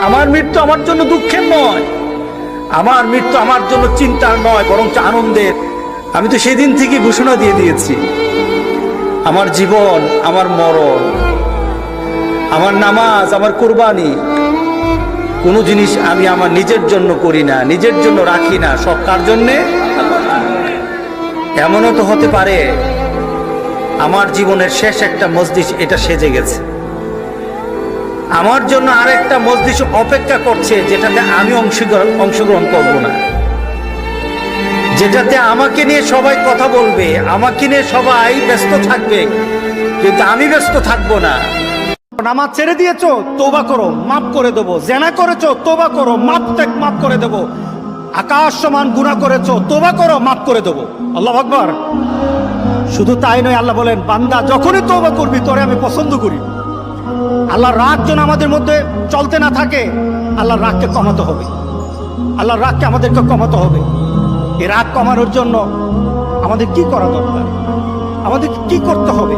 আমার মৃত্যু আমার জন্য দুঃখের নয়, আমার মৃত্যু আমার জন্য চিন্তার নয়, বরঞ্চ আনন্দের। আমি তো সেদিন থেকে ঘোষণা দিয়ে দিয়েছি, আমার জীবন, আমার মরণ, আমার নামাজ, আমার কুরবানি, কোনো জিনিস আমি আমার নিজের জন্য করি না, নিজের জন্য রাখি না, সব কার জন্যে? এমনও তো হতে পারে আমার জীবনের শেষ একটা মজলিস এটা সেজে গেছে, আমার জন্য আরেকটা মজলিস অপেক্ষা করছে, যেটাতে আমি অংশগ্রহণ করব না, যেটাতে আমাকে নিয়ে সবাই কথা বলবে, আমাকে নিয়ে সবাই ব্যস্ত থাকবে, কিন্তু আমি ব্যস্ত থাকবো না। নামাজ ছেড়ে দিয়েছো, তওবা করো, মাফ করে দেবো। জেনা করেছো, তওবা করো, মাফ করে দেবো। আকাশ সমান গুনাহ করেছো, তওবা করো, মাফ করে দেবো। আল্লাহু আকবার। শুধু তাই নয়, আল্লাহ বলেন, বান্দা যখনই তওবা করবি তোরে আমি পছন্দ করি। আল্লাহর রাগ যেন আমাদের মধ্যে চলতে না থাকে, আল্লাহর রাগকে কমাতে হবে, আল্লাহর রাগকে আমাদেরকে কমাতে হবে। এই রাগ কমানোর জন্য আমাদের কি করা দরকার, আমাদের কি করতে হবে?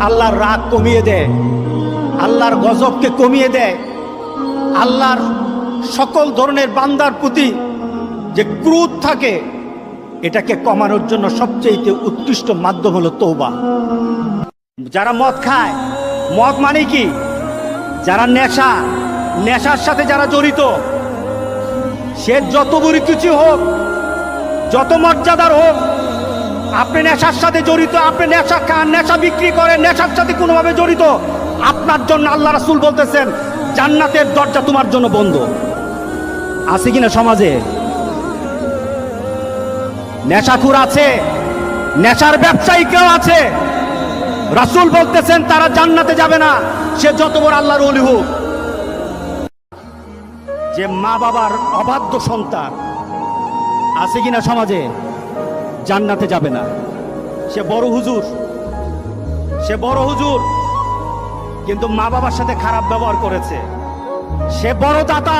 আল্লাহর রাগ কমিয়ে দেয়, আল্লাহর গজবকে কমিয়ে দেয়, আল্লাহর সকল ধরনের বান্দার প্রতি যে ক্রোধ থাকে এটাকে কমানোর জন্য সবচেয়ে উৎকৃষ্ট মাধ্যম হলো তওবা। যারা মদ খায়, মদ মানে কি? যারা নেশার সাথে যারা জড়িত, সে যত বড় কিছু হোক, যত মর্যাদার হোক, আপনি নেশার সাথে জড়িত, আপনি নেশা খান, নেশা বিক্রি করেন, নেশার সাথে কোনোভাবে জড়িত, আপনার জন্য আল্লাহ রাসূল বলতেছেন জান্নাতের দরজা তোমার জন্য বন্ধ। আছে কিনা সমাজে? নেশাখোর আছে, নেশার ব্যবসায়ী কেউ আছে, রাসূল বলতেছেন তারা জান্নাতে যাবে না, সে যত বড় আল্লাহর ওলি হোক। যে মা বাবার অবাধ্য সন্তান আছে কিনা সমাজে, জান্নাতে যাবে না। সে বড় হুজুর, কিন্তু মা বাবার সাথে খারাপ ব্যবহার করেছে। সে বড় দাতা,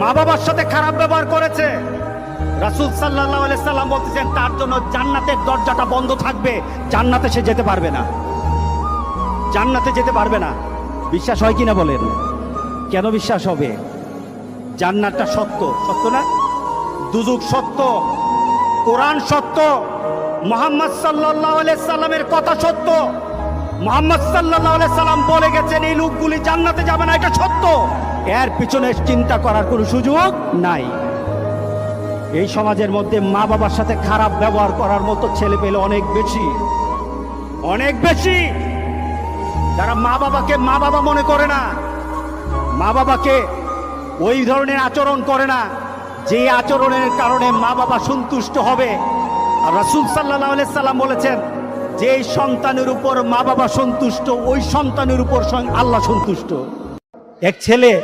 মা বাবার সাথে খারাপ ব্যবহার করেছে। রাসূল সাল্লাল্লাহু আলাইহি সাল্লাম বলতেছেন তার জন্য জান্নাতের দরজাটা বন্ধ থাকবে, জান্নাতে সে যেতে পারবে না, জান্নাতে যেতে পারবে না। বিশ্বাস হয় কিনা বলেন? কেন বিশ্বাস হবে? জান্নাতটা সত্য, সত্য না? দুজক সত্য, কোরআন সত্য, মুহাম্মদ সাল্লাল্লাহু আলাইহি সাল্লামের কথা সত্য। মুহাম্মদ সাল্লাল্লাহু আলাইহি সাল্লাম বলে গেছেন এই লোকগুলি জান্নাতে যাবে না, এটা সত্য। এর পিছনে চিন্তা করার কোনো সুযোগ নাই। এই সমাজের মধ্যে মা বাবার সাথে খারাপ ব্যবহার করার মতো ছেলে পেলে অনেক বেশি, যারা মা বাবাকে মা বাবা মনে করে না, মা বাবাকে ওই ধরনের আচরণ করে না যে আচরণের কারণে মা বাবা সন্তুষ্ট হবে। আর রাসূল সাল্লাল্লাহু আলাইহি সাল্লাম বলেছেন যে সন্তানের উপর মা বাবা সন্তুষ্ট, ওই সন্তানের উপর আল্লাহ সন্তুষ্ট। এক ছেলে